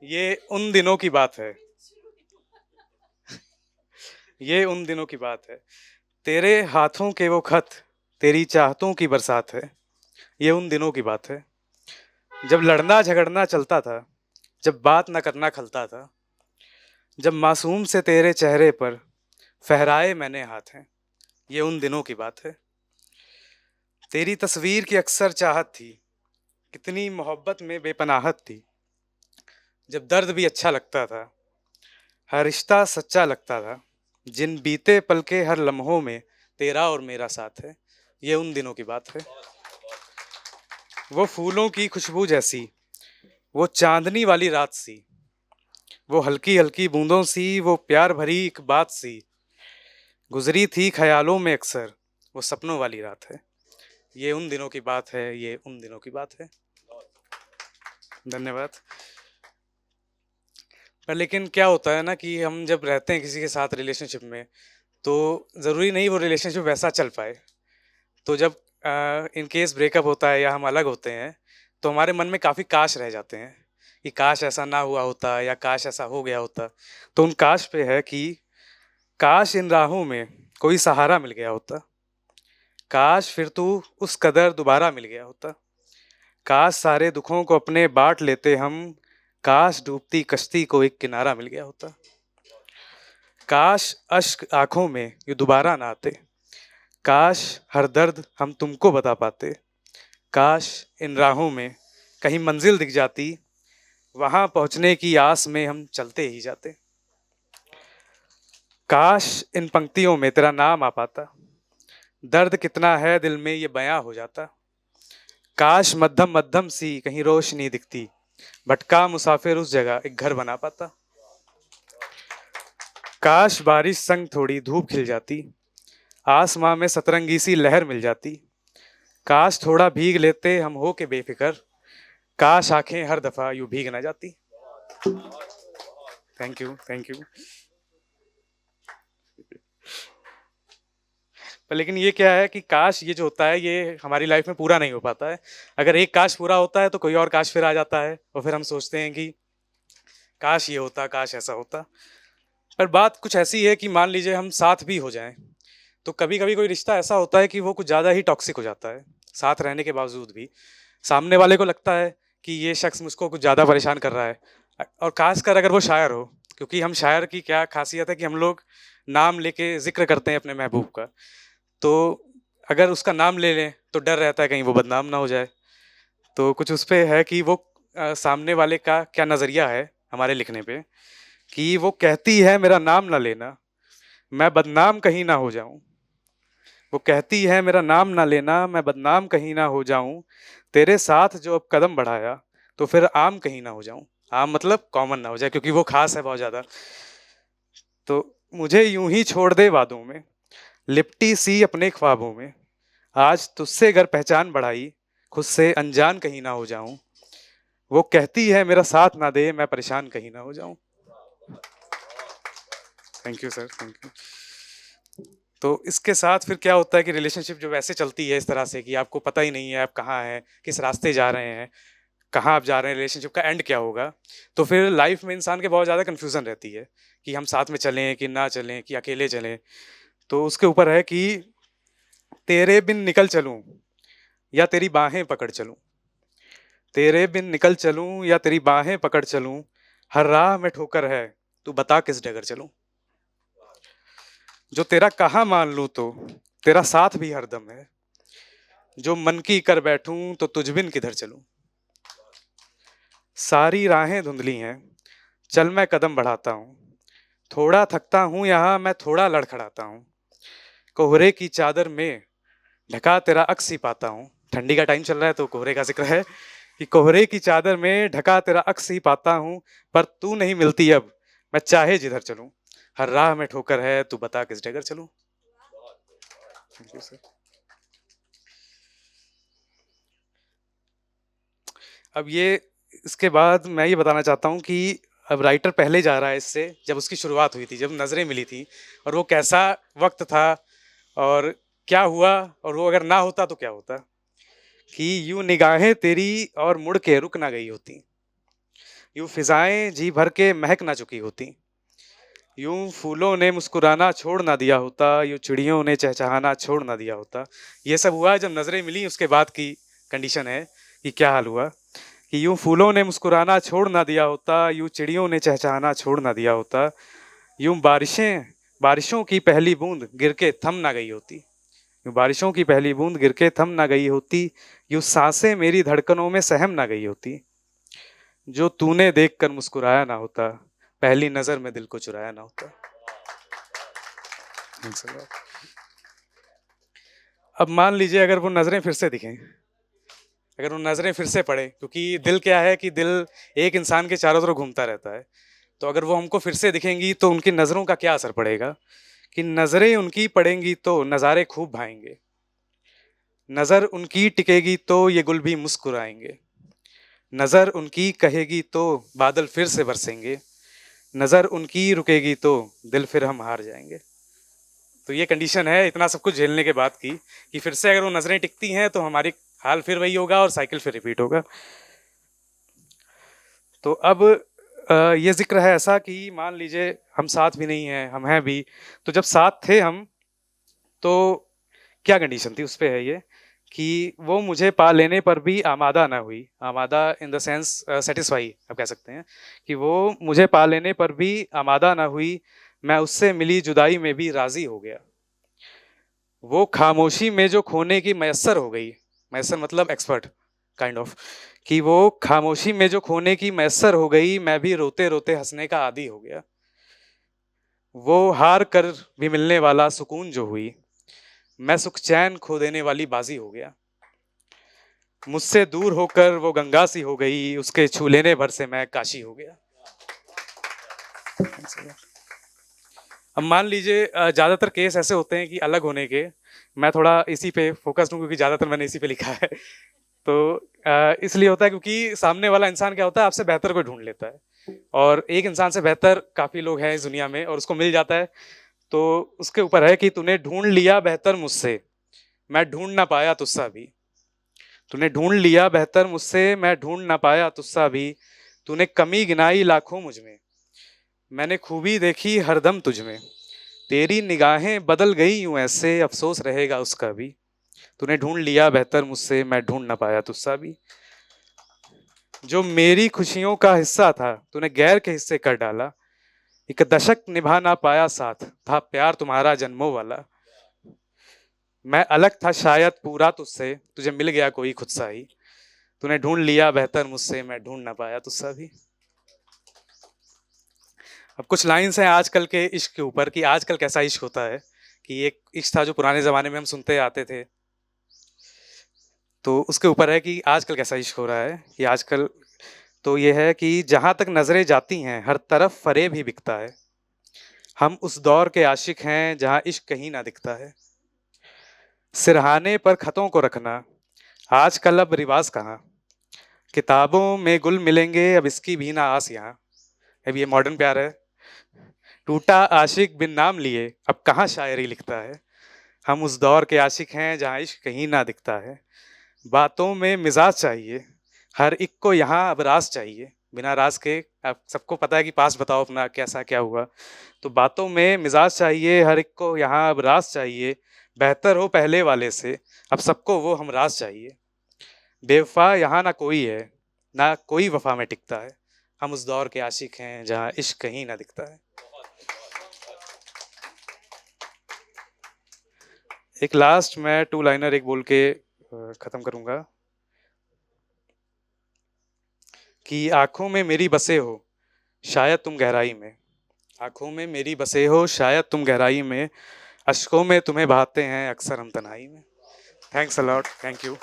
ये उन दिनों की बात है। ये उन दिनों की बात है। तेरे हाथों के वो खत, तेरी चाहतों की बरसात है। ये उन दिनों की बात है जब लड़ना झगड़ना चलता था, जब बात न करना खलता था, जब मासूम से तेरे चेहरे पर फहराए मैंने हाथ हैं। ये उन दिनों की बात है। तेरी तस्वीर की अक्सर चाहत थी, कितनी मोहब्बत में बेपनाहत थी। जब दर्द भी अच्छा लगता था, हर रिश्ता सच्चा लगता था। जिन बीते पल के हर लम्हों में तेरा और मेरा साथ है। ये उन दिनों की बात है। वो फूलों की खुशबू जैसी, वो चांदनी वाली रात सी, वो हल्की हल्की बूंदों सी, वो प्यार भरी एक बात सी गुजरी थी ख्यालों में अक्सर। वो सपनों वाली रात है। ये उन दिनों की बात है। ये उन दिनों की बात है। धन्यवाद। पर लेकिन क्या होता है ना कि हम जब रहते हैं किसी के साथ रिलेशनशिप में, तो ज़रूरी नहीं वो रिलेशनशिप वैसा चल पाए। तो जब इन केस ब्रेकअप होता है या हम अलग होते हैं, तो हमारे मन में काफ़ी काश रह जाते हैं कि काश ऐसा ना हुआ होता या काश ऐसा हो गया होता। तो उन काश पे है कि काश इन राहों में कोई सहारा मिल गया होता। काश फिर तू उस कदर दोबारा मिल गया होता। काश सारे दुखों को अपने बांट लेते हम। काश डूबती कश्ती को एक किनारा मिल गया होता। काश अश्क आंखों में ये दोबारा ना आते। काश हर दर्द हम तुमको बता पाते। काश इन राहों में कहीं मंजिल दिख जाती, वहां पहुंचने की आस में हम चलते ही जाते। काश इन पंक्तियों में तेरा नाम आ पाता। दर्द कितना है दिल में ये बयां हो जाता। काश मध्यम मध्यम सी कहीं रोशनी दिखती, भटका मुसाफिर उस जगह एक घर बना पाता। काश बारिश संग थोड़ी धूप खिल जाती, आसमां में सतरंगी सी लहर मिल जाती। काश थोड़ा भीग लेते हम हो के बेफिक्र। काश आंखें हर दफा यूं भीग ना जाती। Thank you, thank you. पर लेकिन ये क्या है कि काश ये जो होता है ये हमारी लाइफ में पूरा नहीं हो पाता है। अगर एक काश पूरा होता है तो कोई और काश फिर आ जाता है और फिर हम सोचते हैं कि काश ये होता, काश ऐसा होता। पर बात कुछ ऐसी है कि मान लीजिए हम साथ भी हो जाएं, तो कभी कभी कोई रिश्ता ऐसा होता है कि वो कुछ ज़्यादा ही टॉक्सिक हो जाता है। साथ रहने के बावजूद भी सामने वाले को लगता है कि ये शख्स मुझको कुछ ज़्यादा परेशान कर रहा है। और खासकर अगर वो शायर हो, क्योंकि हम शायर की क्या खासियत है कि हम लोग नाम लेके जिक्र करते हैं अपने महबूब का। तो अगर उसका नाम ले लें तो डर रहता है कहीं वो बदनाम ना हो जाए। तो कुछ उस पे है कि वो सामने वाले का क्या नज़रिया है हमारे लिखने पे, कि वो कहती है मेरा नाम ना लेना, मैं बदनाम कहीं ना हो जाऊं। वो कहती है मेरा नाम ना लेना, मैं बदनाम कहीं ना हो जाऊं। तेरे साथ जो अब कदम बढ़ाया, तो फिर आम कहीं ना हो जाऊं। आम मतलब कॉमन ना हो जाए, क्योंकि वो खास है बहुत ज़्यादा। तो मुझे यूं ही छोड़ दे वादों में, लिपटी सी अपने ख्वाबों में। आज तुझसे अगर पहचान बढ़ाई, खुद से अनजान कहीं ना हो जाऊं। वो कहती है मेरा साथ ना दे, मैं परेशान कहीं ना हो जाऊं। Thank you sir, thank you. तो इसके साथ फिर क्या होता है कि रिलेशनशिप जो वैसे चलती है इस तरह से कि आपको पता ही नहीं है आप कहाँ हैं, किस रास्ते जा रहे हैं, कहाँ आप जा रहे हैं, रिलेशनशिप का एंड क्या होगा। तो फिर लाइफ में इंसान के बहुत ज़्यादा कन्फ्यूज़न रहती है कि हम साथ में चलें कि ना चलें कि अकेले चलें। तो उसके ऊपर है कि तेरे बिन निकल चलूं या तेरी बाहें पकड़ चलूं। तेरे बिन निकल चलूं या तेरी बाहें पकड़ चलूं। हर राह में ठोकर है, तू बता किस डगर चलूं। जो तेरा कहाँ मान लूं तो तेरा साथ भी हरदम है। जो मन की कर बैठूं तो तुझ बिन किधर चलूं। सारी राहें धुंधली हैं, चल मैं कदम बढ़ाता हूँ। थोड़ा थकता हूँ यहाँ मैं, थोड़ा लड़खड़ाता हूँ। कोहरे की चादर में ढका तेरा अक्स ही पाता हूँ। ठंडी का टाइम चल रहा है तो कोहरे का जिक्र है कि कोहरे की चादर में ढका तेरा अक्स ही पाता हूँ। पर तू नहीं मिलती अब, मैं चाहे जिधर चलूं। हर राह में ठोकर है, तू बता किस डगर चलूं। Thank you sir. अब ये इसके बाद मैं ये बताना चाहता हूँ कि अब राइटर पहले जा रहा है इससे, जब उसकी शुरुआत हुई थी, जब नज़रें मिली थी, और वो कैसा वक्त था और क्या हुआ, और वो अगर ना होता तो क्या होता। कि यूं निगाहें तेरी और मुड़ के रुक ना गई होती। यूं फिजाएं जी भर के महक ना चुकी होती, यूं फूलों ने मुस्कुराना छोड़ ना दिया होता, यूं चिड़ियों ने चहचहाना छोड़ ना दिया होता। ये सब हुआ जब नजरें मिली, उसके बाद की कंडीशन है कि क्या हाल हुआ कि यूं फूलों ने मुस्कुराना छोड़ ना दिया होता, यूं चिड़ियों ने चहचहाना छोड़ ना दिया होता, यूं बारिशों की पहली बूंद गिर के थम ना गई होती, यूं बारिशों की पहली बूंद गिर के थम ना गई होती, यूं सांसें मेरी धड़कनों में सहम ना गई होती, जो तूने देख कर मुस्कुराया ना होता, पहली नजर में दिल को चुराया ना होता। अब मान लीजिए अगर वो नजरें फिर से दिखें, अगर वो नजरें फिर से पड़े, क्योंकि दिल क्या है कि दिल एक इंसान के चारों तरफ घूमता रहता है, तो अगर वो हमको फिर से दिखेंगी तो उनकी नजरों का क्या असर पड़ेगा कि नजरें उनकी पड़ेंगी तो नज़ारे खूब भाएंगे, नजर उनकी टिकेगी तो ये गुल भी मुस्कुराएंगे, नजर उनकी कहेगी तो बादल फिर से बरसेंगे, नजर उनकी रुकेगी तो दिल फिर हम हार जाएंगे। तो ये कंडीशन है इतना सब कुछ झेलने के बाद की कि फिर से अगर वो नजरें टिकती हैं तो हमारी हाल फिर वही होगा और साइकिल फिर रिपीट होगा। तो अब ये जिक्र है ऐसा कि मान लीजिए हम साथ भी नहीं हैं, हम हैं भी, तो जब साथ थे हम तो क्या कंडीशन थी उस पे है ये कि वो मुझे पा लेने पर भी आमादा ना हुई, आमादा इन द सेंस सेटिस्फाई आप कह सकते हैं कि वो मुझे पा लेने पर भी आमादा ना हुई, मैं उससे मिली जुदाई में भी राजी हो गया, वो खामोशी में जो खोने की मैसर हो गई, मैसर मतलब एक्सपर्ट काइंड ऑफ, कि वो खामोशी में जो खोने की मैसर हो गई, मैं भी रोते रोते हंसने का आदी हो गया, वो हार कर भी मिलने वाला सुकून जो हुई, मैं सुख चैन खो देने वाली बाजी हो गया, मुझसे दूर होकर वो गंगा सी हो गई, उसके छू लेने भर से मैं काशी हो गया। अब मान लीजिए ज्यादातर केस ऐसे होते हैं कि अलग होने के, मैं थोड़ा इसी पे फोकस्ड हूँ क्योंकि ज्यादातर मैंने इसी पे लिखा है। तो इसलिए होता है क्योंकि सामने वाला इंसान क्या होता है, आपसे बेहतर कोई ढूंढ लेता है, और एक इंसान से बेहतर काफी लोग हैं इस दुनिया में और उसको मिल जाता है, तो उसके ऊपर है कि तूने ढूंढ लिया बेहतर मुझसे, मैं ढूंढ ना पाया तुझसा भी, तूने ढूंढ लिया बेहतर मुझसे, मैं ढूंढ ना पाया तुझसा भी, तूने कमी गिनाई लाखों मुझ में, मैंने खूबी देखी हरदम तुझ में, तेरी निगाहें बदल गई यूं ऐसे, अफसोस रहेगा उसका भी, तूने ढूंढ लिया बेहतर मुझसे, मैं ढूंढ ना पाया तुझसा भी, जो मेरी खुशियों का हिस्सा था तूने गैर के हिस्से कर डाला, एक दशक निभा ना पाया साथ, था प्यार तुम्हारा जन्मों वाला, मैं अलग था शायद पूरा तुझसे, तुझे मिल गया कोई खुद सा ही, तूने ढूंढ लिया बेहतर मुझसे, मैं ढूंढ ना पाया तुझसा भी। अब कुछ लाइंस हैं आजकल के इश्क के ऊपर कि आजकल कैसा इश्क होता है, कि एक इश्क था जो पुराने जमाने में हम सुनते आते थे, तो उसके ऊपर है कि आजकल कैसा इश्क हो रहा है कि आजकल तो ये है कि जहां तक नजरें जाती हैं हर तरफ फरेब ही बिकता है, हम उस दौर के आशिक हैं जहां इश्क कहीं ना दिखता है, सिरहाने पर खतों को रखना आजकल अब रिवाज कहाँ, किताबों में गुल मिलेंगे अब इसकी भी ना आस यहाँ। अब ये मॉडर्न प्यार है, टूटा आशिक बिन नाम लिए अब कहाँ शायरी लिखता है, हम उस दौर के आशिक हैं जहाँ इश्क कहीं ना दिखता है, बातों में मिजाज चाहिए हर एक को यहाँ अब राज चाहिए, बिना राज के आप सबको पता है कि पास बताओ अपना कैसा क्या हुआ, तो बातों में मिजाज चाहिए हर एक को यहाँ अब राज चाहिए, बेहतर हो पहले वाले से अब सबको वो हम राज चाहिए, बेवफा यहाँ ना कोई है ना कोई वफा में टिकता है, हम उस दौर के आशिक हैं जहाँ इश्क कहीं ना दिखता है। एक लास्ट मैं टू लाइनर एक बोल के खत्म करूंगा कि आंखों में मेरी बसे हो शायद तुम गहराई में, आंखों में मेरी बसे हो शायद तुम गहराई में, अश्कों में तुम्हें बहाते हैं अक्सर हम तन्हाई में। Thanks a lot, thank you.